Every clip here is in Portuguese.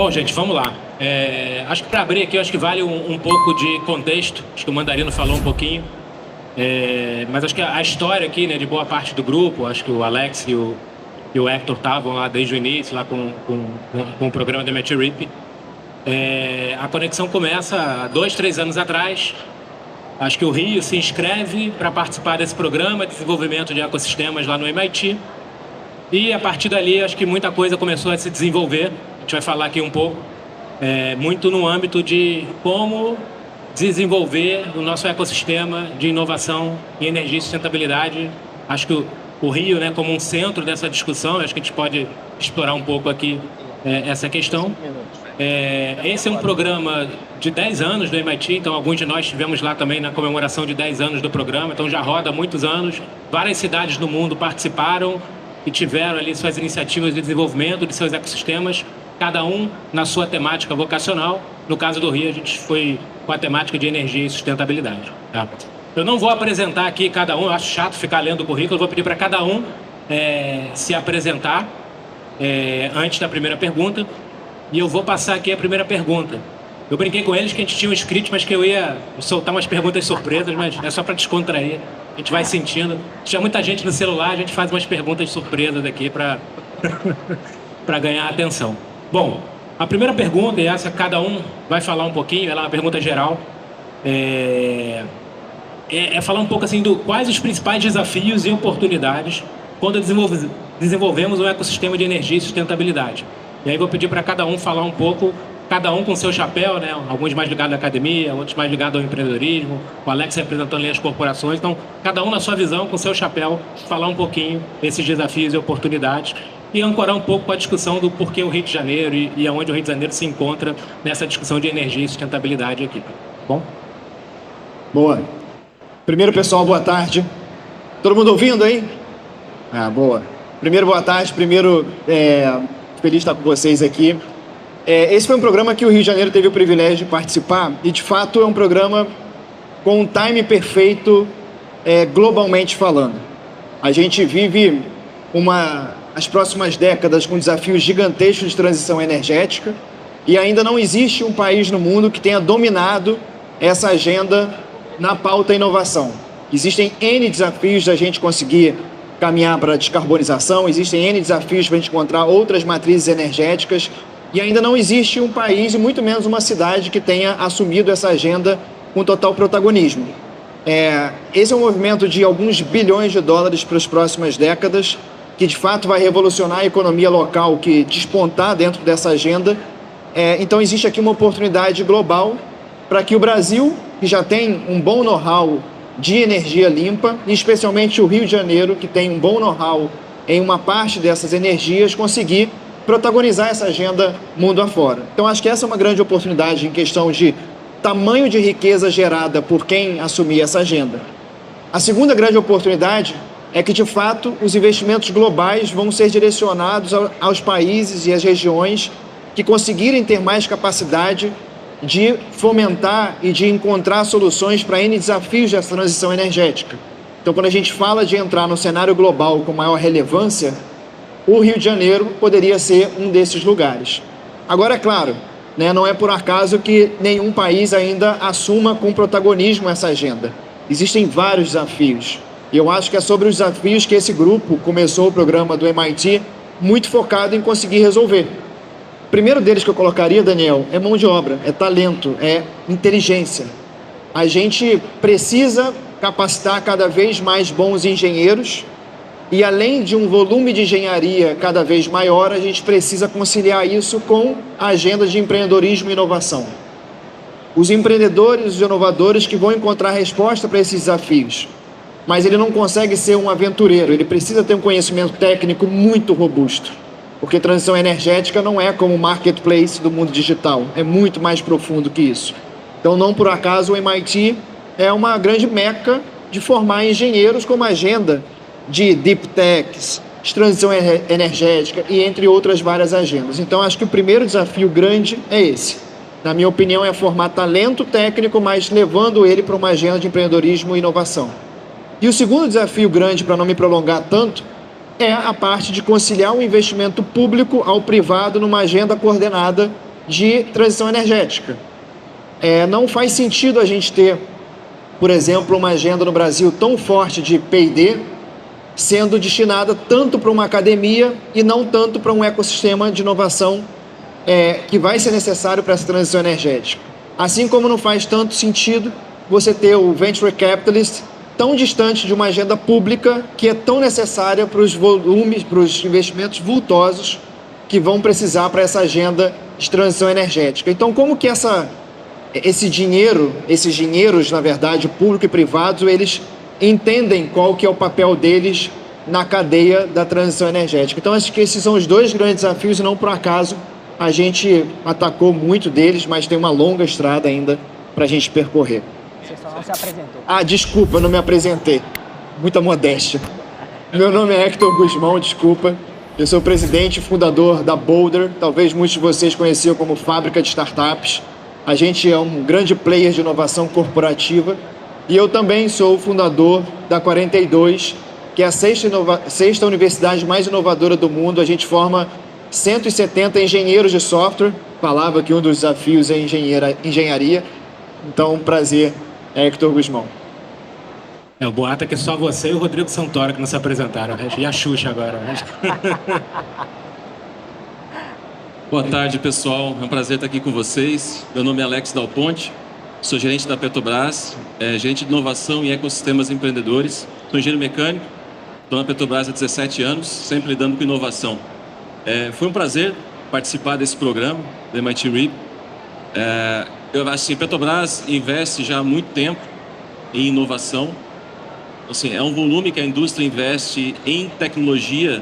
Bom, gente, vamos lá. Acho que para abrir aqui, acho que vale um pouco de contexto. Acho que o Mandarino falou um pouquinho. Mas acho que a história aqui, né, de boa parte do grupo, acho que o Alex e o Hector estavam lá desde o início, lá com o programa da MIT-RIP. A conexão começa há 2, 3 anos atrás. Acho que o Rio se inscreve para participar desse programa de desenvolvimento de ecossistemas lá no MIT. E a partir dali, acho que muita coisa começou a se desenvolver. A gente vai falar aqui um pouco, muito no âmbito de como desenvolver o nosso ecossistema de inovação em energia e sustentabilidade. Acho que o Rio, né, como um centro dessa discussão, acho que a gente pode explorar um pouco aqui essa questão. Esse é um programa de 10 anos do MIT, então alguns de nós estivemos lá também na comemoração de 10 anos do programa, então já roda há muitos anos. Várias cidades do mundo participaram e tiveram ali suas iniciativas de desenvolvimento de seus ecossistemas, cada um na sua temática vocacional. No caso do Rio, a gente foi com a temática de energia e sustentabilidade. Tá? Eu não vou apresentar aqui cada um, eu acho chato ficar lendo o currículo, eu vou pedir para cada um se apresentar antes da primeira pergunta. E eu vou passar aqui a primeira pergunta. Eu brinquei com eles que a gente tinha um script, mas que eu ia soltar umas perguntas surpresas, mas é só para descontrair. A gente vai sentindo. Tinha muita gente no celular, a gente faz umas perguntas surpresas aqui para ganhar atenção. Bom, a primeira pergunta, e essa cada um vai falar um pouquinho, ela é uma pergunta geral. Falar um pouco assim do quais os principais desafios e oportunidades quando desenvolvemos um ecossistema de energia e sustentabilidade. E aí vou pedir para cada um falar um pouco, cada um com seu chapéu, né? Alguns mais ligados à academia, outros mais ligados ao empreendedorismo, o Alex representando ali as corporações. Então, cada um na sua visão, com seu chapéu, falar um pouquinho desses desafios e oportunidades e ancorar um pouco com a discussão do porquê o Rio de Janeiro e aonde o Rio de Janeiro se encontra nessa discussão de energia e sustentabilidade aqui. Bom? Boa. Primeiro, pessoal, boa tarde. Todo mundo ouvindo aí? Boa. Primeiro, boa tarde. Primeiro, feliz de estar com vocês aqui. Esse foi um programa que o Rio de Janeiro teve o privilégio de participar e, de fato, é um programa com um time perfeito, globalmente falando. A gente vive as próximas décadas com desafios gigantescos de transição energética e ainda não existe um país no mundo que tenha dominado essa agenda na pauta inovação. Existem N desafios da gente conseguir caminhar para a descarbonização, existem N desafios para a gente encontrar outras matrizes energéticas e ainda não existe um país e muito menos uma cidade que tenha assumido essa agenda com total protagonismo. Esse é um movimento de alguns bilhões de dólares para as próximas décadas que de fato vai revolucionar a economia local que despontar dentro dessa agenda. Então existe aqui uma oportunidade global para que o Brasil, que já tem um bom know-how de energia limpa, e especialmente o Rio de Janeiro, que tem um bom know-how em uma parte dessas energias, conseguir protagonizar essa agenda mundo afora. Então, acho que essa é uma grande oportunidade em questão de tamanho de riqueza gerada por quem assumir essa agenda. A segunda grande oportunidade é que, de fato, os investimentos globais vão ser direcionados aos países e às regiões que conseguirem ter mais capacidade de fomentar e de encontrar soluções para N desafios dessa transição energética. Então, quando a gente fala de entrar no cenário global com maior relevância, o Rio de Janeiro poderia ser um desses lugares. Agora, é claro, né, não é por acaso que nenhum país ainda assuma com protagonismo essa agenda. Existem vários desafios. E eu acho que é sobre os desafios que esse grupo começou o programa do MIT muito focado em conseguir resolver. O primeiro deles que eu colocaria, Daniel, é mão de obra, é talento, é inteligência. A gente precisa capacitar cada vez mais bons engenheiros e, além de um volume de engenharia cada vez maior, a gente precisa conciliar isso com a agenda de empreendedorismo e inovação. Os empreendedores, os inovadores que vão encontrar resposta para esses desafios, mas ele não consegue ser um aventureiro, ele precisa ter um conhecimento técnico muito robusto. Porque transição energética não é como o marketplace do mundo digital, é muito mais profundo que isso. Então, não por acaso, o MIT é uma grande meca de formar engenheiros com uma agenda de deep techs, de transição energética e entre outras várias agendas. Então, acho que o primeiro desafio grande é esse. Na minha opinião, é formar talento técnico, mas levando ele para uma agenda de empreendedorismo e inovação. E o segundo desafio grande, para não me prolongar tanto, é a parte de conciliar o investimento público ao privado numa agenda coordenada de transição energética. Não faz sentido a gente ter, por exemplo, uma agenda no Brasil tão forte de P&D, sendo destinada tanto para uma academia e não tanto para um ecossistema de inovação que vai ser necessário para essa transição energética. Assim como não faz tanto sentido você ter o Venture Capitalist tão distante de uma agenda pública que é tão necessária para os volumes, para os investimentos vultosos que vão precisar para essa agenda de transição energética. Então, como que esses dinheiros, na verdade, público e privado, eles entendem qual que é o papel deles na cadeia da transição energética? Então, acho que esses são os dois grandes desafios e não por acaso a gente atacou muito deles, mas tem uma longa estrada ainda para a gente percorrer. Você só não se apresentou. Desculpa, eu não me apresentei. Muita modéstia. Meu nome é Hector Guzmão, desculpa. Eu sou presidente e fundador da Boulder. Talvez muitos de vocês conheciam como fábrica de startups. A gente é um grande player de inovação corporativa. E eu também sou o fundador da 42, que é a sexta universidade mais inovadora do mundo. A gente forma 170 engenheiros de software. Falava que um dos desafios é engenharia. Então, um prazer, Hector Guzmão. O boato é que só você e o Rodrigo Santoro que não se apresentaram. E a Xuxa agora. Boa tarde, pessoal. É um prazer estar aqui com vocês. Meu nome é Alex Dal Ponte. Sou gerente da Petrobras, gerente de inovação e ecossistemas empreendedores. Sou engenheiro mecânico. Estou na Petrobras há 17 anos, sempre lidando com inovação. Foi um prazer participar desse programa, do MIT REAP. Eu acho que a Petrobras investe já há muito tempo em inovação. Assim, é um volume que a indústria investe em tecnologia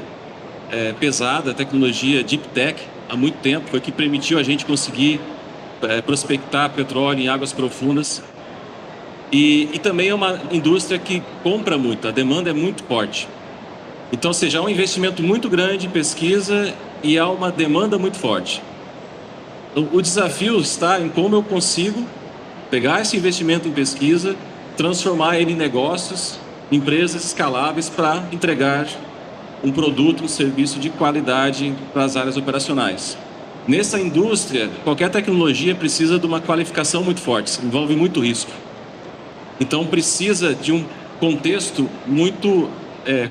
pesada, tecnologia deep tech, há muito tempo. Foi o que permitiu a gente conseguir prospectar petróleo em águas profundas. E também é uma indústria que compra muito, a demanda é muito forte. Então, ou seja, há um investimento muito grande em pesquisa e há uma demanda muito forte. O desafio está em como eu consigo pegar esse investimento em pesquisa, transformar ele em negócios, empresas escaláveis para entregar um produto, um serviço de qualidade para as áreas operacionais. Nessa indústria, qualquer tecnologia precisa de uma qualificação muito forte, envolve muito risco. Então, precisa de um contexto muito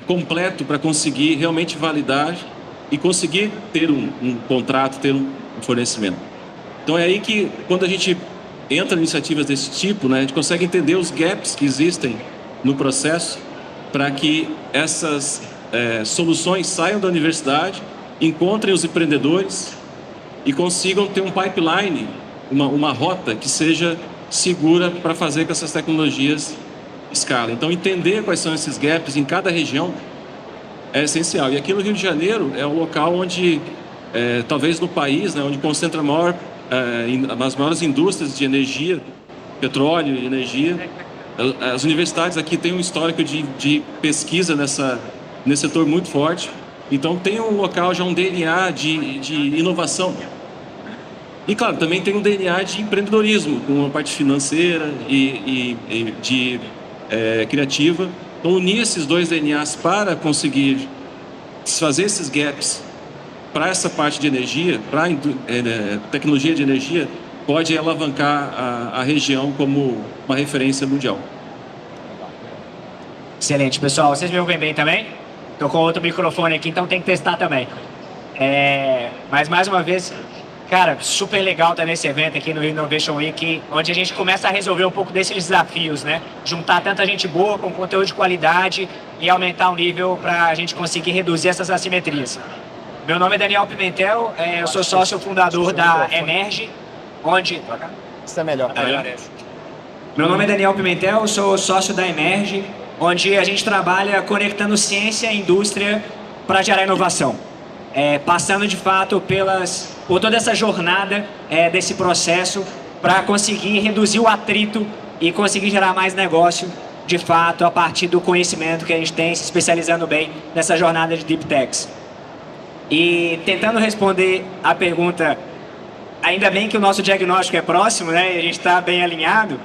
completo para conseguir realmente validar e conseguir ter um contrato, ter um fornecimento. Então é aí que, quando a gente entra em iniciativas desse tipo, né, a gente consegue entender os gaps que existem no processo para que essas soluções saiam da universidade, encontrem os empreendedores e consigam ter um pipeline, uma rota que seja segura para fazer com que essas tecnologias escalem. Então, entender quais são esses gaps em cada região é essencial. E aqui no Rio de Janeiro é o local onde, talvez no país, né, onde concentra as maiores indústrias de energia, petróleo e energia. As universidades aqui têm um histórico de pesquisa nesse setor muito forte. Então, tem um local já, um DNA de inovação. E, claro, também tem um DNA de empreendedorismo, com a parte financeira e criativa. Então, unir esses dois DNAs para conseguir desfazer esses gaps para essa parte de energia, para tecnologia de energia, pode alavancar a região como uma referência mundial. Excelente, pessoal. Vocês me ouvem bem também? Estou com outro microfone aqui, então tem que testar também. Mas, mais uma vez, cara, super legal estar nesse evento aqui no Innovation Week, onde a gente começa a resolver um pouco desses desafios, né? Juntar tanta gente boa com conteúdo de qualidade e aumentar o nível para a gente conseguir reduzir essas assimetrias. Meu nome é Daniel Pimentel, eu sou sócio fundador da Emerge, onde... Isso é melhor. Meu nome é Daniel Pimentel, eu sou sócio da Emerge, onde a gente trabalha conectando ciência e indústria para gerar inovação. Passando de fato por toda essa jornada desse processo para conseguir reduzir o atrito e conseguir gerar mais negócio de fato a partir do conhecimento que a gente tem, se especializando bem nessa jornada de Deep Techs. E tentando responder a pergunta, ainda bem que o nosso diagnóstico é próximo, né? E a gente está bem alinhado,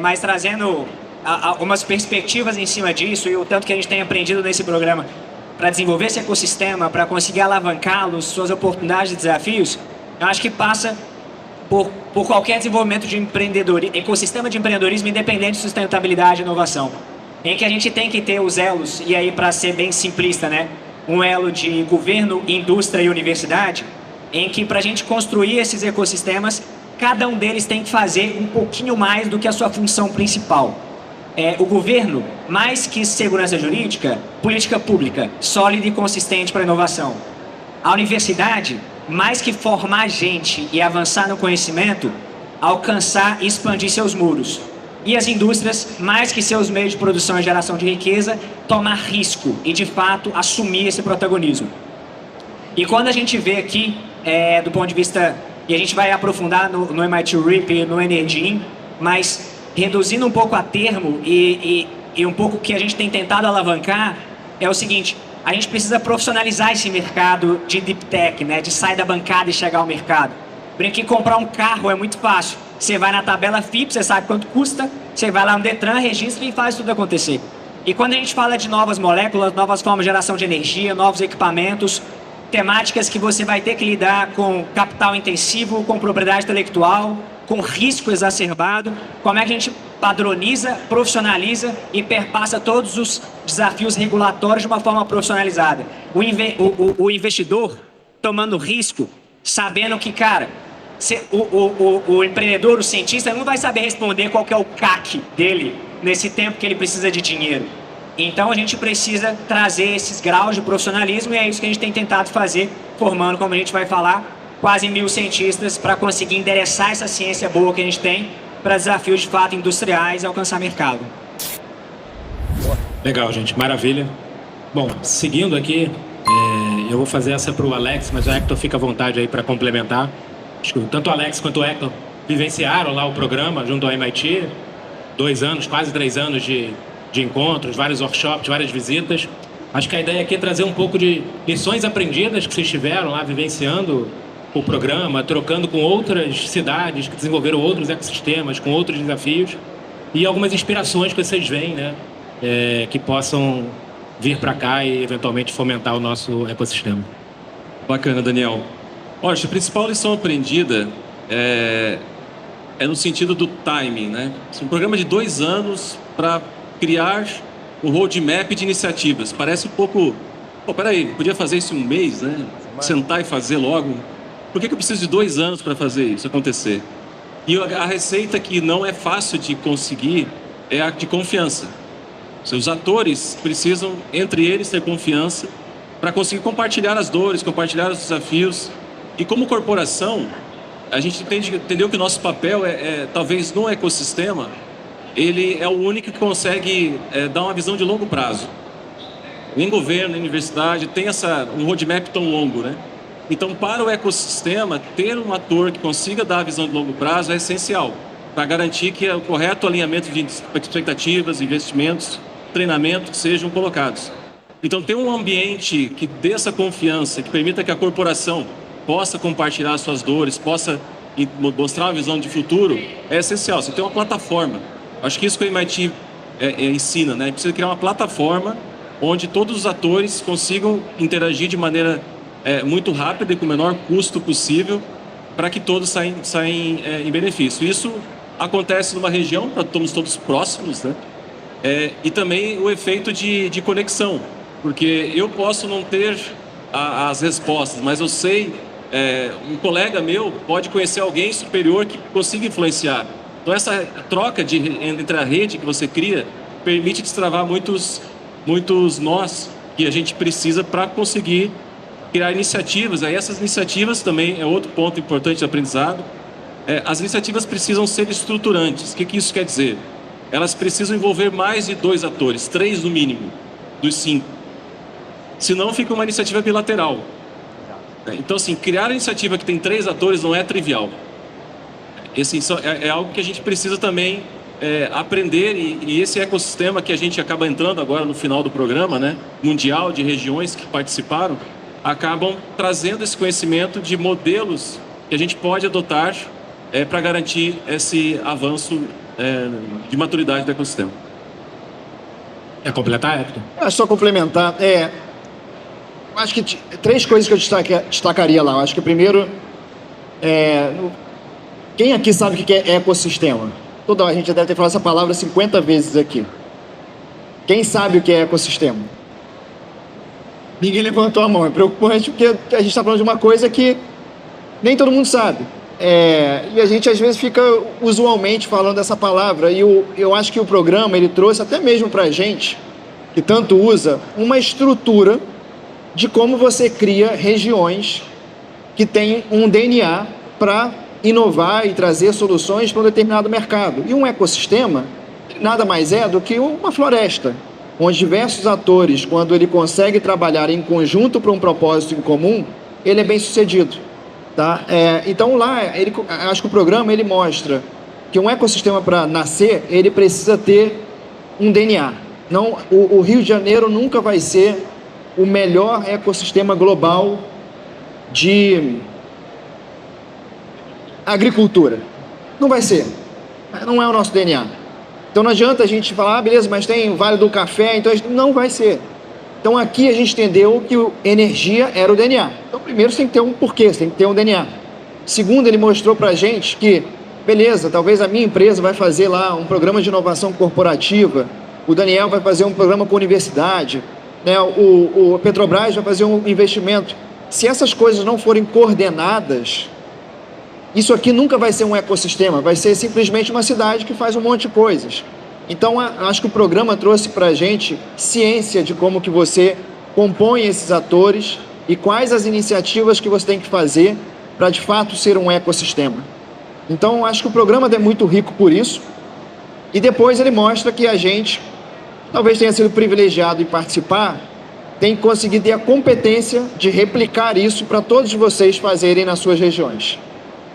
mas trazendo algumas perspectivas em cima disso e o tanto que a gente tem aprendido nesse programa para desenvolver esse ecossistema, para conseguir alavancá-los, suas oportunidades e desafios, eu acho que passa por qualquer desenvolvimento de ecossistema de empreendedorismo independente de sustentabilidade e inovação. Em que a gente tem que ter os elos, e aí para ser bem simplista, né? Um elo de governo, indústria e universidade, em que para a gente construir esses ecossistemas, cada um deles tem que fazer um pouquinho mais do que a sua função principal. O governo, mais que segurança jurídica, política pública, sólida e consistente para a inovação. A universidade, mais que formar gente e avançar no conhecimento, alcançar e expandir seus muros. E as indústrias, mais que seus meios de produção e geração de riqueza, tomar risco e, de fato, assumir esse protagonismo. E quando a gente vê aqui, do ponto de vista, e a gente vai aprofundar no MIT RIP e no Energy, mas reduzindo um pouco a termo e um pouco o que a gente tem tentado alavancar, é o seguinte: a gente precisa profissionalizar esse mercado de deep tech, né, de sair da bancada e chegar ao mercado. Brinquei, comprar um carro é muito fácil. Você vai na tabela FIP, você sabe quanto custa, você vai lá no Detran, registra e faz tudo acontecer. E quando a gente fala de novas moléculas, novas formas de geração de energia, novos equipamentos, temáticas que você vai ter que lidar com capital intensivo, com propriedade intelectual, com risco exacerbado, como é que a gente padroniza, profissionaliza e perpassa todos os desafios regulatórios de uma forma profissionalizada. O investidor tomando risco, sabendo que, cara, o empreendedor, o cientista, não vai saber responder qual que é o CAC dele nesse tempo que ele precisa de dinheiro. Então a gente precisa trazer esses graus de profissionalismo e é isso que a gente tem tentado fazer, formando, como a gente vai falar, quase 1000 cientistas para conseguir endereçar essa ciência boa que a gente tem para desafios de fato industriais e alcançar mercado. Legal, gente. Maravilha. Bom, seguindo aqui, eu vou fazer essa para o Alex, mas o Hector fica à vontade aí para complementar. Acho que tanto o Alex quanto o Hector vivenciaram lá o programa junto ao MIT. 2 anos, quase 3 anos de encontros, vários workshops, várias visitas. Acho que a ideia aqui é trazer um pouco de lições aprendidas que vocês tiveram lá vivenciando o programa, trocando com outras cidades que desenvolveram outros ecossistemas, com outros desafios e algumas inspirações que vocês veem, né, que possam vir para cá e eventualmente fomentar o nosso ecossistema. Bacana, Daniel. Olha, a principal lição aprendida é no sentido do timing, né? Um programa de 2 anos para criar um roadmap de iniciativas. Parece um pouco... Pô, peraí, podia fazer isso em 1 mês, né? Sentar e fazer logo. Por que eu preciso de 2 anos para fazer isso acontecer? E a receita que não é fácil de conseguir é a de confiança. Os atores precisam, entre eles, ter confiança para conseguir compartilhar as dores, compartilhar os desafios. E como corporação, a gente entendeu que o nosso papel talvez no ecossistema, ele é o único que consegue dar uma visão de longo prazo. Nem governo, nem universidade tem um roadmap tão longo, né? Então, para o ecossistema, ter um ator que consiga dar a visão de longo prazo é essencial para garantir que o correto alinhamento de expectativas, investimentos, treinamento que sejam colocados. Então, ter um ambiente que dê essa confiança, que permita que a corporação possa compartilhar suas dores, possa mostrar uma visão de futuro, é essencial. Você tem uma plataforma. Acho que isso que o MIT ensina, né? Precisa criar uma plataforma onde todos os atores consigam interagir de maneira muito rápida e com o menor custo possível para que todos saem em benefício. Isso acontece numa região, estamos todos próximos, né? E também o efeito de conexão, porque eu posso não ter as respostas, mas eu sei, um colega meu pode conhecer alguém superior que consiga influenciar. Então essa troca entre a rede que você cria permite destravar muitos nós que a gente precisa para conseguir criar iniciativas. Aí essas iniciativas também é outro ponto importante de aprendizado. As iniciativas precisam ser estruturantes. O que isso quer dizer? Elas precisam envolver mais de 2 atores, 3 no mínimo, dos 5. Senão fica uma iniciativa bilateral. Então, assim, criar a iniciativa que tem 3 atores não é trivial. Assim, é algo que a gente precisa também aprender e esse ecossistema que a gente acaba entrando agora no final do programa, né, mundial, de regiões que participaram, acabam trazendo esse conhecimento de modelos que a gente pode adotar para garantir esse avanço de maturidade do ecossistema. Quer completar, Hector? Só complementar. Acho que 3 coisas que eu destacaria lá. Acho que primeiro, Quem aqui sabe o que é ecossistema? A gente já deve ter falado essa palavra 50 vezes aqui. Quem sabe o que é ecossistema? Ninguém levantou a mão. É preocupante porque a gente está falando de uma coisa que nem todo mundo sabe. E a gente às vezes fica usualmente falando essa palavra. E eu acho que o programa ele trouxe até mesmo para a gente, que tanto usa, uma estrutura de como você cria regiões que têm um DNA para inovar e trazer soluções para um determinado mercado. E um ecossistema nada mais é do que uma floresta, onde diversos atores, quando ele consegue trabalhar em conjunto para um propósito em comum, ele é bem sucedido. Tá? Então lá, acho que o programa ele mostra que um ecossistema para nascer, ele precisa ter um DNA. Não, o Rio de Janeiro nunca vai ser o melhor ecossistema global de agricultura. Não vai ser. Não é o nosso DNA. Então não adianta a gente falar, beleza, mas tem o Vale do Café, então não vai ser. Então aqui a gente entendeu que energia era o DNA. Então primeiro você tem que ter um porquê, você tem que ter um DNA. Segundo, ele mostrou pra gente que, beleza, talvez a minha empresa vai fazer lá um programa de inovação corporativa, o Daniel vai fazer um programa com a universidade, né? o Petrobras vai fazer um investimento. Se essas coisas não forem coordenadas, isso aqui nunca vai ser um ecossistema, vai ser simplesmente uma cidade que faz um monte de coisas. Então, acho que o programa trouxe para a gente ciência de como que você compõe esses atores e quais as iniciativas que você tem que fazer para, de fato, ser um ecossistema. Então, acho que o programa é muito rico por isso. E depois ele mostra que a gente, talvez tenha sido privilegiado em participar, tem que conseguir ter a competência de replicar isso para todos vocês fazerem nas suas regiões.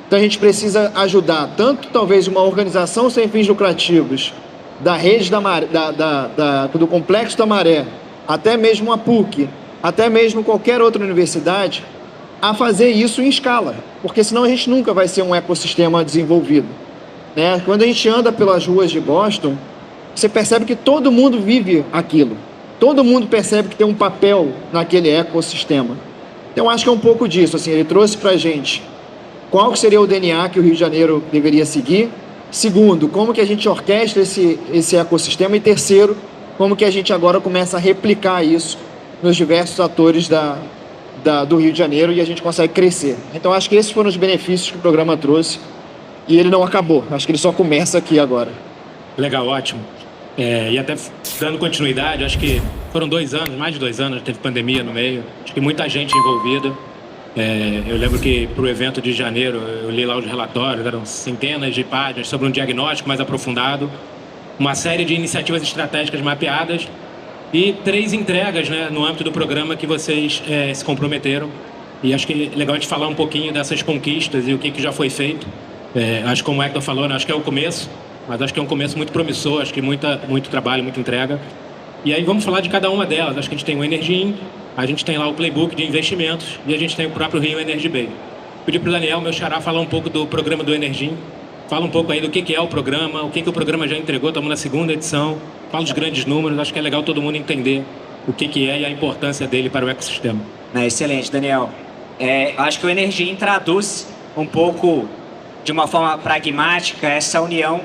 Então a gente precisa ajudar tanto talvez uma organização sem fins lucrativos da rede do Complexo da Maré, até mesmo a PUC, até mesmo qualquer outra universidade, a fazer isso em escala, porque senão a gente nunca vai ser um ecossistema desenvolvido. Né? Quando a gente anda pelas ruas de Boston, você percebe que todo mundo vive aquilo, todo mundo percebe que tem um papel naquele ecossistema. Então acho que é um pouco disso, assim, ele trouxe para a gente qual seria o DNA que o Rio de Janeiro deveria seguir. Segundo, como que a gente orquestra esse ecossistema. E terceiro, como que a gente agora começa a replicar isso nos diversos atores do Rio de Janeiro e a gente consegue crescer. Então, acho que esses foram os benefícios que o programa trouxe. E ele não acabou. Acho que ele só começa aqui agora. Legal, ótimo. E até dando continuidade, acho que foram 2 anos, mais de 2 anos, teve pandemia no meio. Acho que muita gente envolvida. Eu lembro que para o evento de janeiro eu li lá os relatórios, eram centenas de páginas sobre um diagnóstico mais aprofundado, uma série de iniciativas estratégicas mapeadas e 3 entregas, né, no âmbito do programa que vocês se comprometeram. E acho que é legal a gente falar um pouquinho dessas conquistas e o que já foi feito. Acho que como o Hector falou, né, acho que é o começo, mas acho que é um começo muito promissor, acho que muito trabalho, muita entrega. E aí vamos falar de cada uma delas. Acho que a gente tem o Energin, a gente tem lá o playbook de investimentos e a gente tem o próprio Rio Energy Bay. Pedi para o Daniel, meu xará, falar um pouco do programa do Energin. Fala um pouco aí do que é o programa, o que o programa já entregou, estamos na 2ª edição. Fala os grandes números, acho que é legal todo mundo entender o que é e a importância dele para o ecossistema. Excelente, Daniel. Acho que o Energin traduz um pouco, de uma forma pragmática, essa união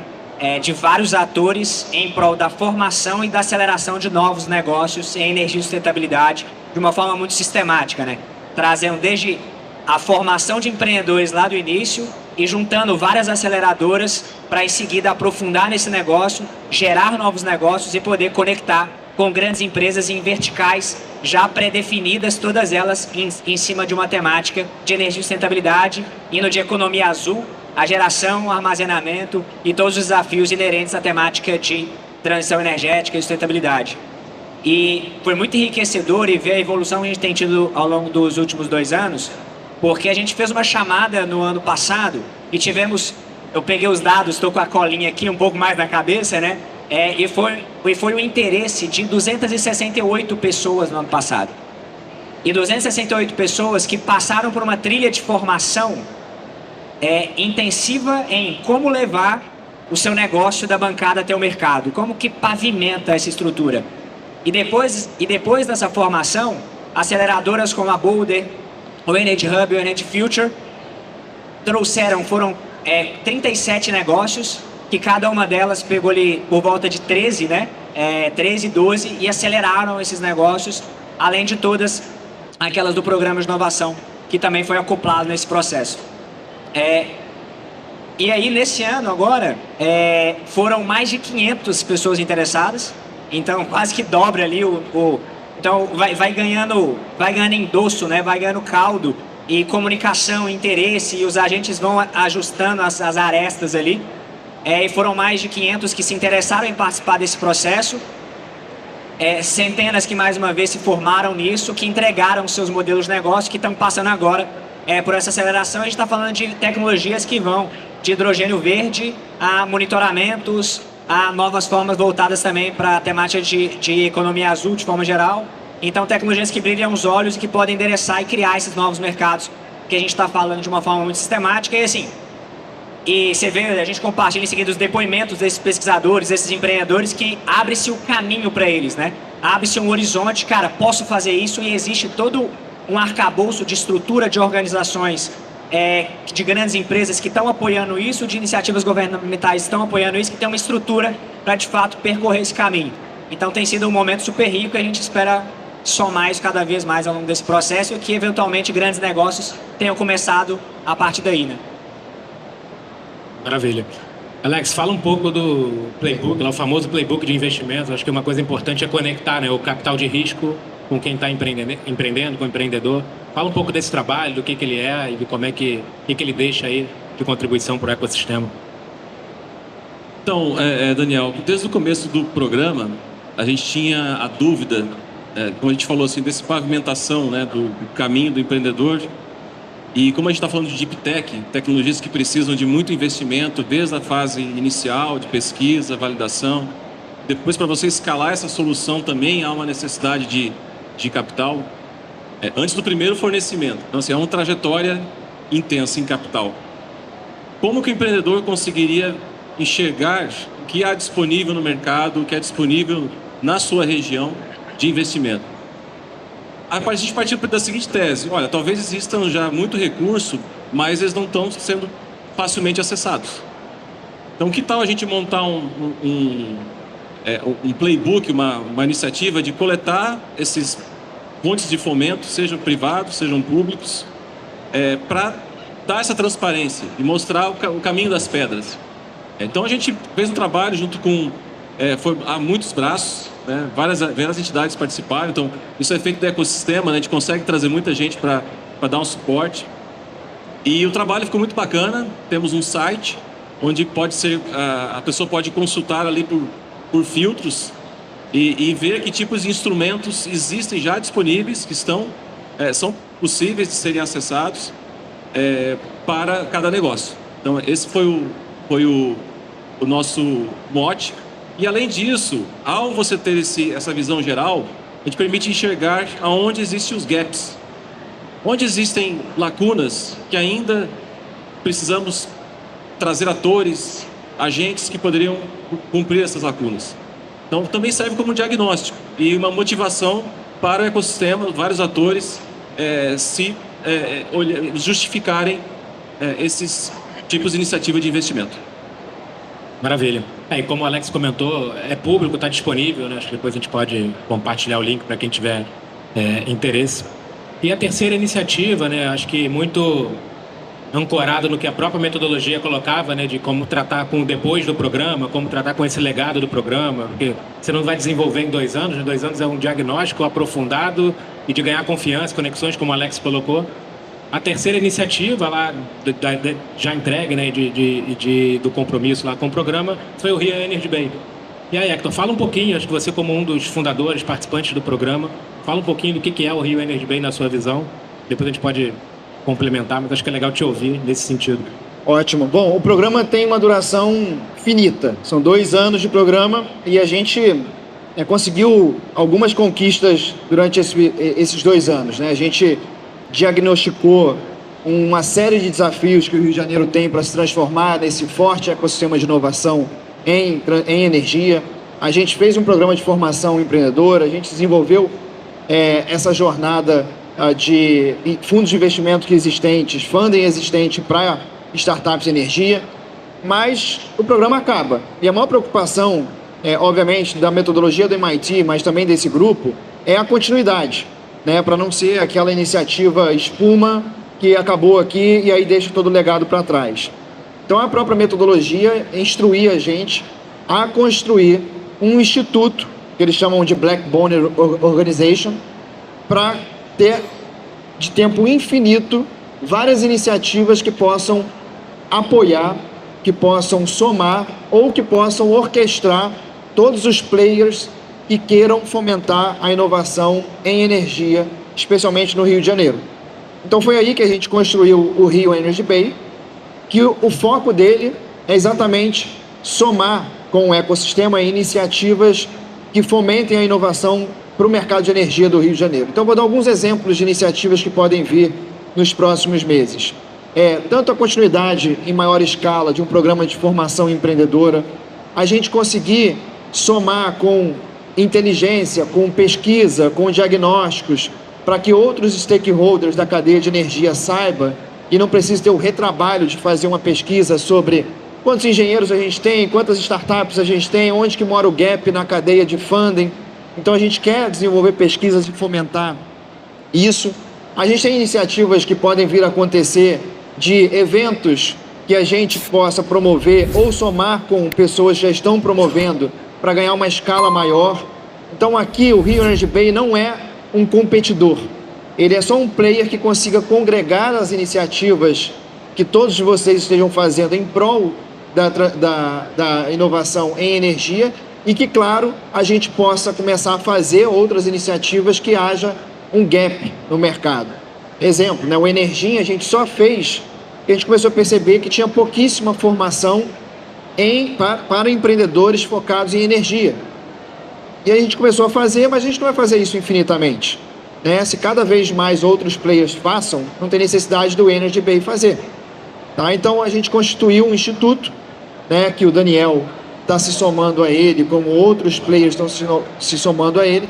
de vários atores em prol da formação e da aceleração de novos negócios em energia e sustentabilidade de uma forma muito sistemática, né? Trazendo desde a formação de empreendedores lá do início e juntando várias aceleradoras para em seguida aprofundar nesse negócio, gerar novos negócios e poder conectar com grandes empresas em verticais já pré-definidas, todas elas em cima de uma temática de energia e sustentabilidade, indo de economia azul, a geração, o armazenamento e todos os desafios inerentes à temática de transição energética e sustentabilidade. E foi muito enriquecedor e ver a evolução que a gente tem tido ao longo dos últimos 2 anos, porque a gente fez uma chamada no ano passado e tivemos, eu peguei os dados, estou com a colinha aqui um pouco mais na cabeça, né? E foi o interesse de 268 pessoas no ano passado. E 268 pessoas que passaram por uma trilha de formação intensiva em como levar o seu negócio da bancada até o mercado, como que pavimenta essa estrutura. E depois dessa formação, aceleradoras como a Boulder, o Energy Hub e o Energy Future foram 37 negócios, que cada uma delas pegou ali por volta de 13, né? 13, 12, e aceleraram esses negócios, além de todas aquelas do programa de inovação, que também foi acoplado nesse processo. E aí, nesse ano agora, foram mais de 500 pessoas interessadas, então quase que dobra ali então vai ganhando endosso, né? Vai ganhando caldo e comunicação, interesse, e os agentes vão ajustando as arestas ali. E foram mais de 500 que se interessaram em participar desse processo. Centenas que mais uma vez se formaram nisso, que entregaram seus modelos de negócio, que estão passando agora por essa aceleração. A gente está falando de tecnologias que vão de hidrogênio verde a monitoramentos, a novas formas voltadas também para a temática de economia azul de forma geral. Então, tecnologias que brilham os olhos e que podem endereçar e criar esses novos mercados que a gente está falando de uma forma muito sistemática. E assim, você vê, a gente compartilha em seguida os depoimentos desses pesquisadores, desses empreendedores, que abre-se o caminho para eles, né? Abre-se um horizonte, cara, posso fazer isso, e existe todo um arcabouço de estrutura de organizações, de grandes empresas que estão apoiando isso, de iniciativas governamentais que estão apoiando isso, que tem uma estrutura para, de fato, percorrer esse caminho. Então, tem sido um momento super rico e a gente espera somar isso cada vez mais ao longo desse processo e que, eventualmente, grandes negócios tenham começado a partir daí, né? Maravilha. Alex, fala um pouco do playbook, o famoso playbook de investimento. Acho que uma coisa importante é conectar, né, o capital de risco com quem está empreendendo, com o empreendedor. Fala um pouco desse trabalho, do que ele é e de como que ele deixa aí de contribuição para o ecossistema. Então, Daniel, desde o começo do programa, a gente tinha a dúvida, como a gente falou assim, dessa pavimentação, né, do caminho do empreendedor. E como a gente está falando de Deep Tech, tecnologias que precisam de muito investimento, desde a fase inicial de pesquisa, validação, depois para você escalar essa solução também há uma necessidade de capital, antes do primeiro fornecimento. Então, assim, é uma trajetória intensa em capital. Como que o empreendedor conseguiria enxergar o que há disponível no mercado, o que é disponível na sua região de investimento? A gente partiu da seguinte tese: olha, talvez existam já muito recurso, mas eles não estão sendo facilmente acessados. Então, que tal a gente montar um playbook, uma iniciativa de coletar esses fontes de fomento, sejam privados, sejam públicos, para dar essa transparência e mostrar o caminho das pedras. Então, a gente fez um trabalho junto com... há muitos braços, né? Várias entidades participaram. Então, isso é feito do ecossistema, né? A gente consegue trazer muita gente para dar um suporte. E o trabalho ficou muito bacana. Temos um site onde a pessoa pode consultar ali por filtros e ver que tipos de instrumentos existem já disponíveis, que são possíveis de serem acessados para cada negócio. Então, esse foi o nosso mote. E, além disso, ao você ter essa visão geral, a gente permite enxergar aonde existem os gaps, onde existem lacunas que ainda precisamos trazer atores, agentes que poderiam cumprir essas lacunas. Então, também serve como um diagnóstico e uma motivação para o ecossistema, vários atores justificarem esses tipos de iniciativa de investimento. Maravilha. E como o Alex comentou, é público, está disponível, né? Acho que depois a gente pode compartilhar o link para quem tiver interesse. E a terceira iniciativa, né? Acho que muito ancorado no que a própria metodologia colocava, né? De como tratar com o depois do programa, como tratar com esse legado do programa, porque você não vai desenvolver em 2 anos, né? 2 anos é um diagnóstico aprofundado e de ganhar confiança, conexões, como o Alex colocou. A terceira iniciativa lá, já entregue, né, do compromisso lá com o programa, foi o Rio Energy Bay. E aí, Hector, fala um pouquinho, acho que você como um dos fundadores, participantes do programa, fala um pouquinho do que é o Rio Energy Bay na sua visão. Depois a gente pode complementar, mas acho que é legal te ouvir nesse sentido. Ótimo. Bom, o programa tem uma duração finita. São 2 anos de programa e a gente conseguiu algumas conquistas durante esses 2 anos, né? A gente diagnosticou uma série de desafios que o Rio de Janeiro tem para se transformar nesse forte ecossistema de inovação em energia. A gente fez um programa de formação empreendedora, a gente desenvolveu essa jornada de fundos de investimento existentes, funding existente para startups de energia, mas o programa acaba. E a maior preocupação, obviamente, da metodologia do MIT, mas também desse grupo, é a continuidade, né, para não ser aquela iniciativa espuma que acabou aqui e aí deixa todo o legado para trás. Então, a própria metodologia instruía a gente a construir um instituto, que eles chamam de Blackbone Organization, para ter, de tempo infinito, várias iniciativas que possam apoiar, que possam somar ou que possam orquestrar todos os players que queiram fomentar a inovação em energia, especialmente no Rio de Janeiro. Então foi aí que a gente construiu o Rio Energy Bay, que o foco dele é exatamente somar com o ecossistema iniciativas que fomentem a inovação para o mercado de energia do Rio de Janeiro. Então vou dar alguns exemplos de iniciativas que podem vir nos próximos meses. Tanto a continuidade em maior escala de um programa de formação empreendedora, a gente conseguir somar com inteligência, com pesquisa, com diagnósticos, para que outros stakeholders da cadeia de energia saibam e não precise ter o retrabalho de fazer uma pesquisa sobre quantos engenheiros a gente tem, quantas startups a gente tem, onde que mora o gap na cadeia de funding. Então a gente quer desenvolver pesquisas e fomentar isso. A gente tem iniciativas que podem vir a acontecer de eventos que a gente possa promover ou somar com pessoas que já estão promovendo para ganhar uma escala maior. Então aqui o Rio Energy Bay não é um competidor, ele é só um player que consiga congregar as iniciativas que todos vocês estejam fazendo em prol da inovação em energia e que, claro, a gente possa começar a fazer outras iniciativas que haja um gap no mercado. Exemplo, né, o Energia a gente só fez, a gente começou a perceber que tinha pouquíssima formação para empreendedores focados em energia. E aí a gente começou a fazer, mas a gente não vai fazer isso infinitamente, né? Se cada vez mais outros players façam, não tem necessidade do Energy Bay fazer. Tá? Então a gente constituiu um instituto, né, que o Daniel está se somando a ele, como outros players estão se somando a ele,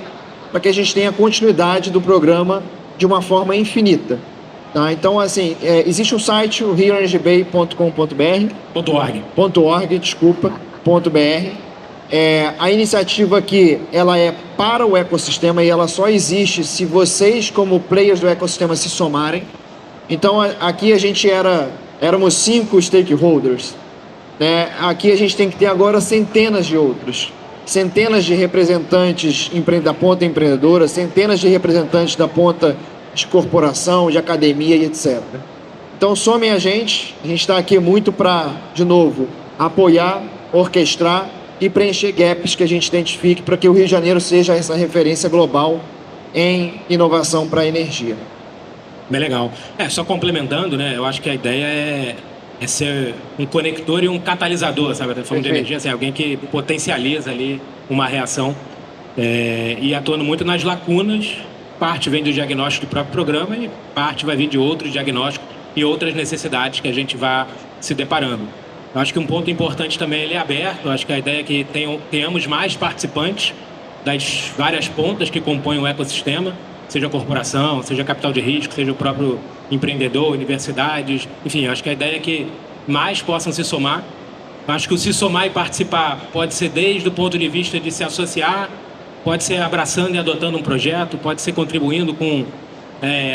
para que a gente tenha continuidade do programa de uma forma infinita. Tá? Então, assim, existe um site, o rioenergybay.com.br, a iniciativa aqui, ela é para o ecossistema e ela só existe se vocês, como players do ecossistema, se somarem. Então, aqui a gente éramos 5 stakeholders. Aqui a gente tem que ter agora centenas de outros. Centenas de representantes da ponta empreendedora, centenas de representantes da ponta de corporação, de academia e etc. Então, somem a gente está aqui muito para, de novo, apoiar, orquestrar e preencher gaps que a gente identifique para que o Rio de Janeiro seja essa referência global em inovação para a energia. Bem legal. Só complementando, né? Eu acho que a ideia é ser um conector e um catalisador, sabe? Falando de energia, assim, alguém que potencializa ali uma reação e atuando muito nas lacunas. Parte vem do diagnóstico do próprio programa e parte vai vir de outros diagnósticos e outras necessidades que a gente vai se deparando. Eu acho que um ponto importante também ele é aberto. Eu acho que a ideia é que tenhamos mais participantes das várias pontas que compõem o ecossistema, seja a corporação, seja capital de risco, seja o próprio empreendedor, universidades, enfim, acho que a ideia é que mais possam se somar. Acho que o se somar e participar pode ser desde o ponto de vista de se associar, pode ser abraçando e adotando um projeto, pode ser contribuindo com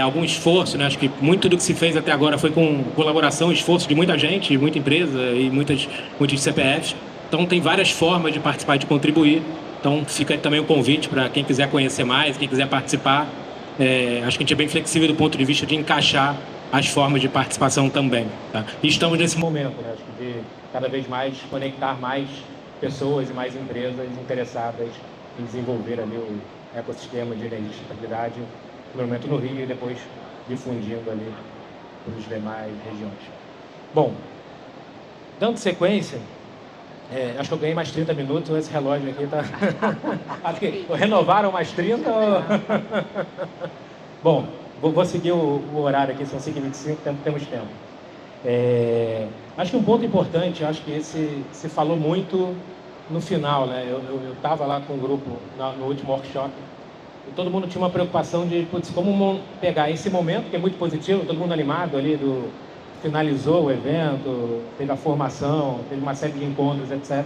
algum esforço, né? Acho que muito do que se fez até agora foi com colaboração, esforço de muita gente, muita empresa e muitos CPFs. Então tem várias formas de participar e de contribuir. Então fica também o convite para quem quiser conhecer mais, quem quiser participar. Acho que a gente é bem flexível do ponto de vista de encaixar as formas de participação também. Tá? E estamos nesse momento, né? Acho que de cada vez mais conectar mais pessoas e mais empresas interessadas em desenvolver ali o ecossistema de energia e sustentabilidade, primeiramente no Rio e depois difundindo ali para as demais regiões. Bom, dando sequência, acho que eu ganhei mais 30 minutos, esse relógio aqui tá... Acho que renovaram mais 30. Bom, vou seguir o horário aqui, são 5h25, temos tempo. Acho que um ponto importante, acho que esse se falou muito no final, né? Eu estava lá com o grupo no último workshop e todo mundo tinha uma preocupação de como pegar esse momento, que é muito positivo, todo mundo animado ali finalizou o evento, teve a formação, teve uma série de encontros, etc.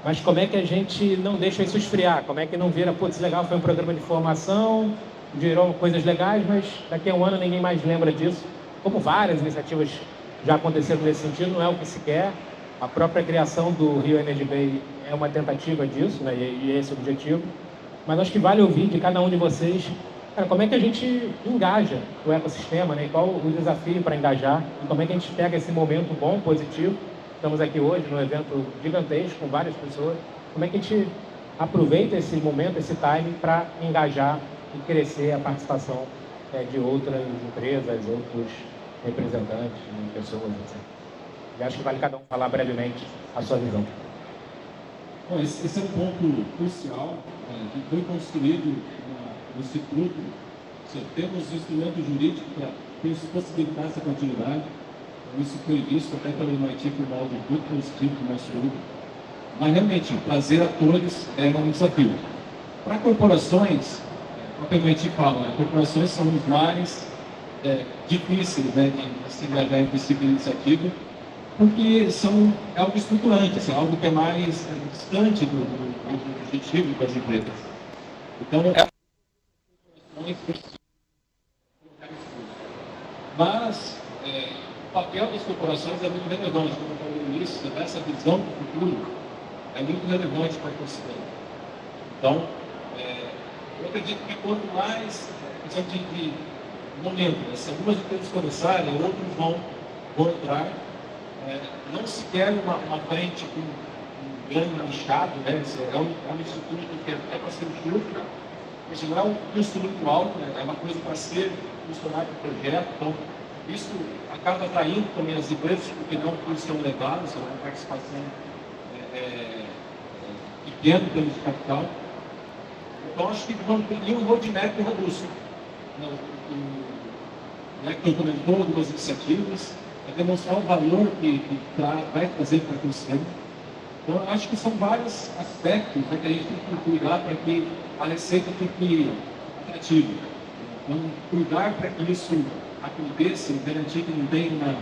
Mas como é que a gente não deixa isso esfriar? Como é que não vira, putz, legal, foi um programa de formação, gerou coisas legais, mas daqui a um ano ninguém mais lembra disso. Como várias iniciativas já aconteceram nesse sentido, não é o que se quer. A própria criação do Rio Energy Bay é uma tentativa disso, né? E esse é o objetivo. Mas acho que vale ouvir de cada um de vocês, cara, como é que a gente engaja o ecossistema, né? E qual o desafio para engajar? E como é que a gente pega esse momento bom, positivo? Estamos aqui hoje num evento gigantesco com várias pessoas. Como é que a gente aproveita esse momento, esse time, para engajar e crescer a participação de outras empresas, outros representantes, pessoas, etc. E acho que vale cada um falar brevemente a sua visão. Bom, esse é um ponto crucial, que foi construído no Instituto. Temos instrumento jurídico para possibilitar essa continuidade. Isso foi visto até pelo MIT por modo muito positivo do nosso grupo. Mas realmente, trazer atores é um desafio. Para corporações, como o MIT fala, corporações são os mais difíceis, né, de se engajar em esse tipo de iniciativa, porque é algo estruturante, assim, algo que é mais distante do objetivo das empresas. Então, mas o papel das corporações é muito relevante, como eu falei no início, essa visão do futuro é muito relevante para o ecossistema. Então, eu acredito que quanto mais de momento, se algumas empresas começarem, outros vão entrar. Não se quer uma frente com um grande inchado, né? É um instituto que é para ser justo, mas não é um instrumento alto, né? É uma coisa para ser funcionário do projeto. Então, isso acaba atraindo também as empresas, porque não são levadas, é uma participação pequena em termos de capital. Então, acho que vamos ter um roadmap robusto. Que comentou algumas iniciativas, demonstrar o valor que vai trazer para o ecossistema. Então, acho que são vários aspectos, né, que a gente tem que cuidar para que a receita fique atrativa. Então, cuidar para que isso aconteça, garantir que não tenha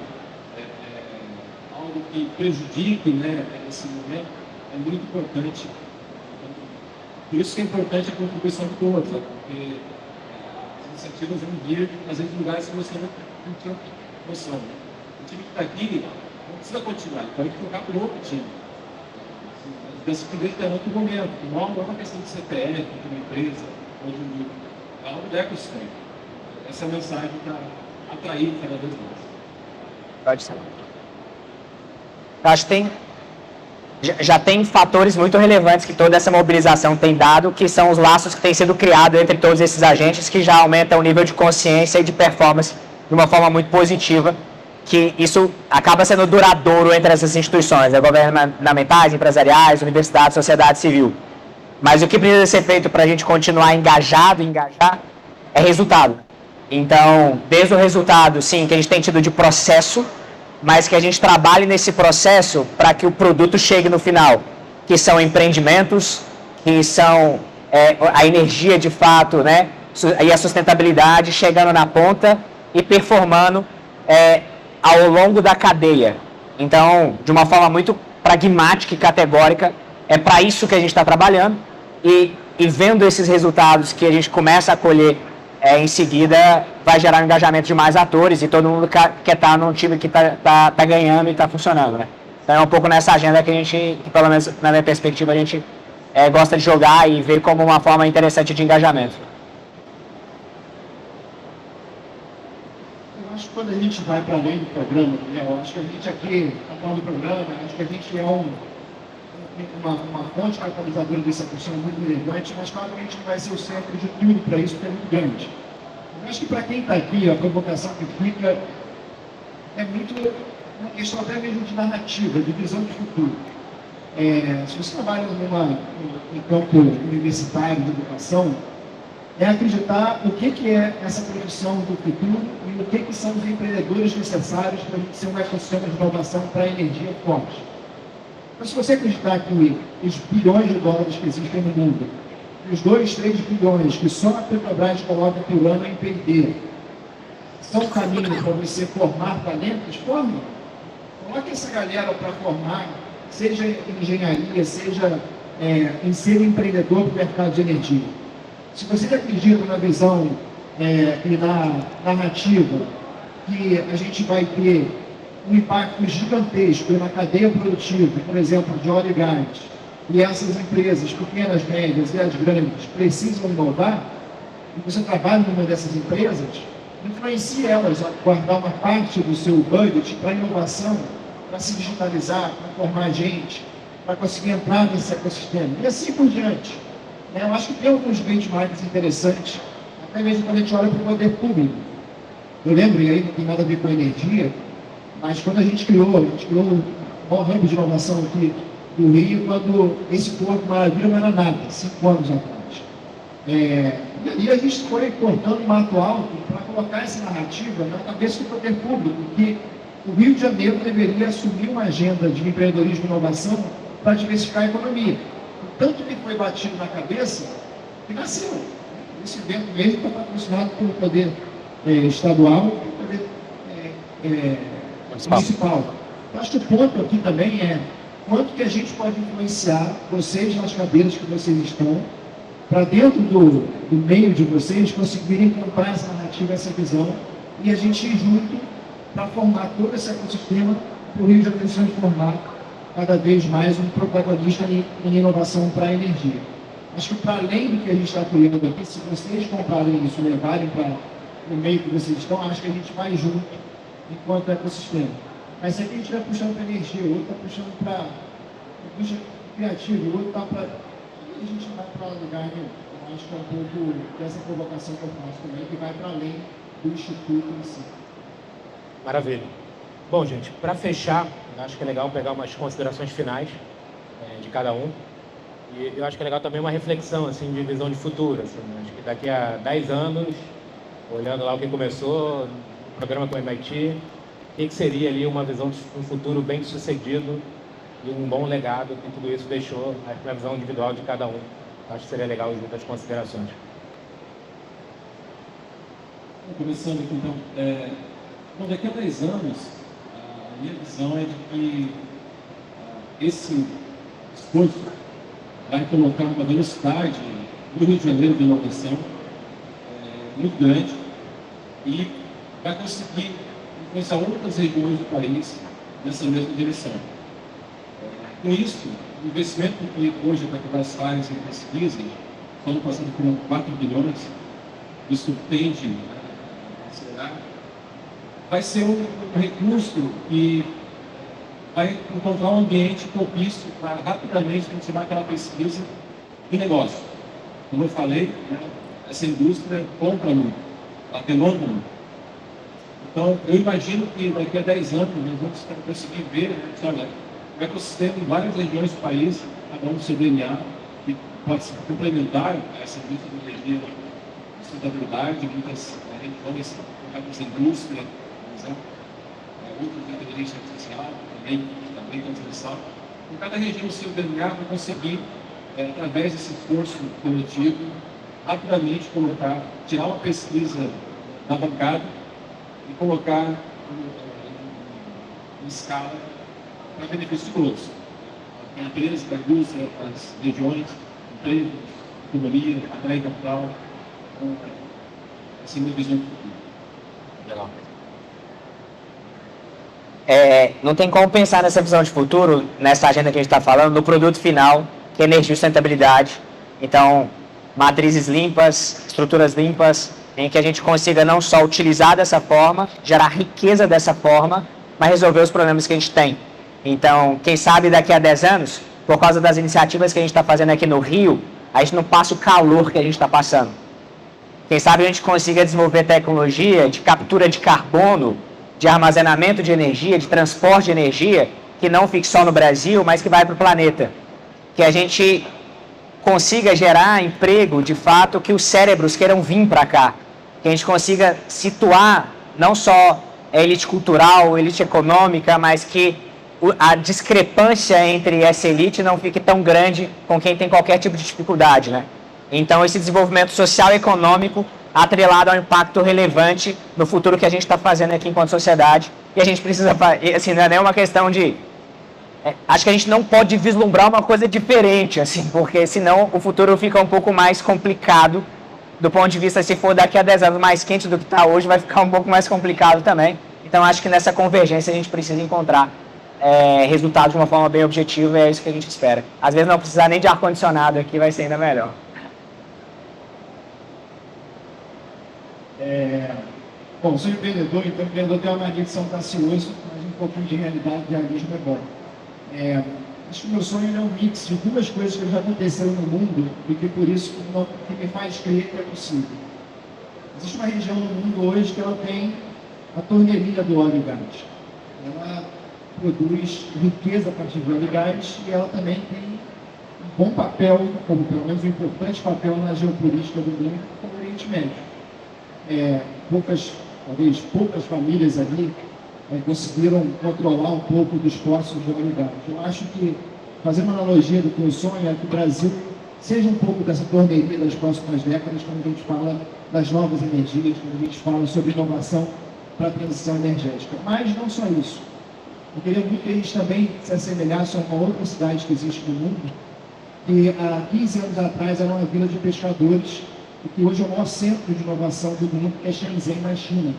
algo que prejudique, né, esse momento, é muito importante. Por isso que é importante a contribuição de todos, porque as iniciativas vão vir, às vezes, em lugares que você não tinha noção. O time que está aqui não precisa continuar, pode trocar por outro time. Desse poder ter outro momento, não é uma questão de CPF, de uma empresa, ou de um grupo. É algo do ecossistema. Essa é a mensagem para atrair cada vez mais. Pode ser. Acho que já tem fatores muito relevantes que toda essa mobilização tem dado, que são os laços que têm sido criados entre todos esses agentes, que já aumentam o nível de consciência e de performance de uma forma muito positiva, que isso acaba sendo duradouro entre essas instituições, governamentais, empresariais, universidades, sociedade civil. Mas o que precisa ser feito para a gente continuar engajar é resultado. Então, desde o resultado, sim, que a gente tem tido de processo, mas que a gente trabalhe nesse processo para que o produto chegue no final, que são empreendimentos, que são a energia de fato, né, e a sustentabilidade chegando na ponta e performando ao longo da cadeia. Então, de uma forma muito pragmática e categórica, é para isso que a gente está trabalhando e vendo esses resultados que a gente começa a colher em seguida, vai gerar um engajamento de mais atores e todo mundo quer estar num time que tá ganhando e está funcionando, né? Então é um pouco nessa agenda que a gente, que pelo menos na minha perspectiva, a gente gosta de jogar e ver como uma forma interessante de engajamento. Eu acho que quando a gente vai para além do programa, eu acho que a gente aqui, falando do programa, acho que a gente é uma fonte catalisadora dessa questão muito relevante, mas claro que a gente não vai ser o centro de tudo para isso, porque é muito grande. Eu acho que para quem está aqui, a provocação que fica é muito uma questão até mesmo de narrativa, de visão de futuro. Se você trabalha em campo universitário de educação, é acreditar o que é essa profissão do futuro e o que são os empreendedores necessários para a gente ser um ecossistema de inovação para a energia forte. Mas se você acreditar que os bilhões de dólares que existem no mundo, os 2, 3 bilhões que só a Petrobras coloca por ano em P&D, são um caminho para você formar talentos, forme. Coloque essa galera para formar, seja em engenharia, seja em ser empreendedor do mercado de energia. Se você acredita na visão e na narrativa que a gente vai ter um impacto gigantesco na cadeia produtiva, por exemplo, de óleo e gás, e essas empresas, pequenas, médias e as grandes, precisam inovar, e você trabalha numa dessas empresas, influencie elas a guardar uma parte do seu budget para inovação, para se digitalizar, para formar gente, para conseguir entrar nesse ecossistema, e assim por diante. Eu acho que tem alguns benchmarks interessantes, até mesmo quando a gente olha para o poder público. Eu lembro, e aí não tem nada a ver com energia, mas quando a gente criou o maior hub de inovação aqui do Rio, quando esse Porto Maravilha não era nada, 5 anos atrás. E ali a gente foi cortando o mato alto para colocar essa narrativa na cabeça do poder público, que o Rio de Janeiro deveria assumir uma agenda de empreendedorismo e inovação para diversificar a economia. O tanto que foi batido na cabeça, que nasceu. Esse evento mesmo está patrocinado pelo poder estadual e pelo poder municipal. Eu acho que o ponto aqui também é quanto que a gente pode influenciar vocês nas cadeiras que vocês estão, para dentro do meio de vocês conseguirem comprar essa narrativa, essa visão, e a gente ir junto para formar todo esse ecossistema para o Rio de Janeiro se transformar cada vez mais um protagonista em inovação para a energia. Acho que para além do que a gente está criando aqui, se vocês comprarem isso e levarem para o meio que vocês estão, acho que a gente vai junto enquanto ecossistema. Mas se aqui a gente vai puxando para energia, o outro está puxando para criativo, o outro está para... a gente vai para lugar nenhum. Eu acho que é um pouco dessa provocação que eu faço também, que vai para além do Instituto em si. Maravilha. Bom, gente, para fechar, eu acho que é legal pegar umas considerações finais de cada um. E eu acho que é legal também uma reflexão assim, de visão de futuro. Assim, acho que daqui a 10 anos, olhando lá o que começou, o programa com o MIT, o que seria ali uma visão de um futuro bem sucedido e um bom legado que tudo isso deixou na visão individual de cada um. Acho que seria legal junto as considerações. Começando aqui, então, daqui a 10 anos, a minha visão é de que esse esforço vai colocar uma velocidade no Rio de Janeiro de inovação muito grande e vai conseguir influenciar outras regiões do país nessa mesma direção. Com isso, o investimento que hoje a Petrobras faz em pesquisa, estamos passando por 4 bilhões, isso tende a acelerar, vai ser um recurso que vai encontrar um ambiente propício para rapidamente transformar aquela pesquisa em negócio. Como eu falei, essa indústria compra muito, ela demanda muito. Então, eu imagino que daqui a 10 anos nós vamos conseguir ver, o ecossistema em várias regiões do país, cada um do seu DNA, que pode se complementar essa indústria de energia, sustentabilidade, muitas regiões, muita indústria, por exemplo, outros de inteligência artificial, também transversal. Em cada região, o seu DNA vai conseguir, através desse esforço coletivo, rapidamente tirar uma pesquisa da bancada e colocar em escala para benefício de todos. Para a empresa, para a indústria, para as regiões, emprego, economia, atrair capital. Assim, uma visão do futuro. Legal. Não tem como pensar nessa visão de futuro, nessa agenda que a gente está falando, no produto final, que é energia e sustentabilidade. Então, matrizes limpas, estruturas limpas, em que a gente consiga não só utilizar dessa forma, gerar riqueza dessa forma, mas resolver os problemas que a gente tem. Então, quem sabe daqui a 10 anos, por causa das iniciativas que a gente está fazendo aqui no Rio, a gente não passa o calor que a gente está passando. Quem sabe a gente consiga desenvolver tecnologia de captura de carbono, de armazenamento de energia, de transporte de energia, que não fique só no Brasil, mas que vai para o planeta. Que a gente consiga gerar emprego, de fato, que os cérebros queiram vir para cá. Que a gente consiga situar não só a elite cultural, elite econômica, mas que a discrepância entre essa elite não fique tão grande com quem tem qualquer tipo de dificuldade, né? Então, esse desenvolvimento social e econômico atrelado ao impacto relevante no futuro que a gente está fazendo aqui enquanto sociedade. E a gente precisa, assim, não é nem uma questão de... acho que a gente não pode vislumbrar uma coisa diferente, assim, porque senão o futuro fica um pouco mais complicado do ponto de vista, se for daqui a 10 anos mais quente do que está hoje, vai ficar um pouco mais complicado também. Então, acho que nessa convergência a gente precisa encontrar resultados de uma forma bem objetiva, e é isso que a gente espera. Às vezes não precisar nem de ar-condicionado aqui, vai ser ainda melhor. Bom, sou empreendedor, então empreendedor tem uma mania de ser um gracioso, mas um pouquinho de realidade, de realismo é bom. Acho que o meu sonho é um mix de duas coisas que já aconteceram no mundo e que por isso que me faz crer que é possível. Existe uma região no mundo hoje que ela tem a torneirinha do óleo e gás. Ela produz riqueza a partir do óleo e gás e ela também tem um bom papel, ou pelo menos um importante papel na geopolítica do mundo, como o Oriente Médio. Talvez poucas famílias ali conseguiram controlar um pouco dos poços de óleo e gás. Eu acho que, fazendo uma analogia do que eu sonho, é que o Brasil seja um pouco dessa torneirinha das próximas décadas, quando a gente fala das novas energias, quando a gente fala sobre inovação para a transição energética. Mas não só isso. Eu queria muito que a gente também se assemelhasse a uma outra cidade que existe no mundo, que há 15 anos atrás era uma vila de pescadores, e que hoje é o maior centro de inovação do mundo, que é Shenzhen, na China.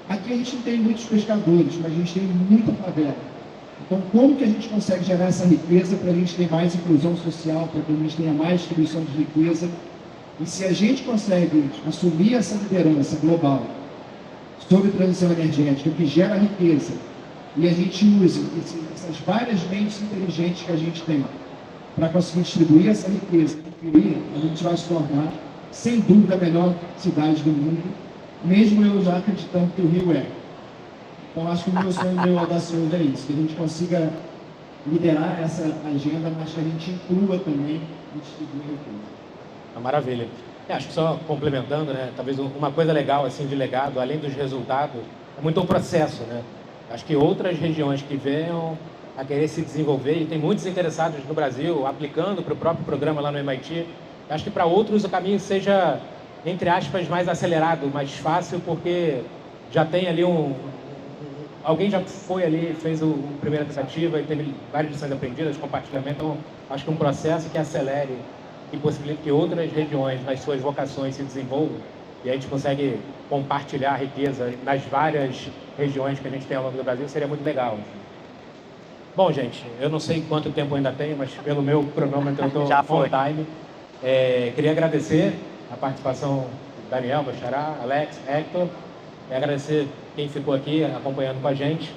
Aqui a gente não tem muitos pescadores, mas a gente tem muita favela. Então, como que a gente consegue gerar essa riqueza para a gente ter mais inclusão social, para que a gente tenha mais distribuição de riqueza? E se a gente consegue assumir essa liderança global sobre transição energética, que gera riqueza, e a gente use essas várias mentes inteligentes que a gente tem para conseguir distribuir essa riqueza, a gente vai se tornar, sem dúvida, a melhor cidade do mundo, mesmo eu já acreditando que o Rio é. Então, acho que o meu sonho meio audacioso é isso, que a gente consiga liderar essa agenda, mas que a gente inclua também e distribua riqueza. Maravilha. Acho que só complementando, né, talvez uma coisa legal assim de legado, além dos resultados, é muito o processo, né? Acho que outras regiões que venham a querer se desenvolver, e tem muitos interessados no Brasil, aplicando para o próprio programa lá no MIT, acho que para outros o caminho seja, entre aspas, mais acelerado, mais fácil, porque já tem ali alguém já foi ali, fez a primeira tentativa e teve várias lições aprendidas, compartilhamento. Então, acho que um processo que acelere e possibilite que outras regiões, nas suas vocações, se desenvolvam, e a gente consegue compartilhar a riqueza nas várias regiões que a gente tem ao longo do Brasil, seria muito legal. Bom, gente, eu não sei quanto tempo ainda tenho, mas pelo meu cronômetro eu estou on time. Queria agradecer a participação do Daniel, meu xará, Alex, Hector, e agradecer quem ficou aqui acompanhando com a gente.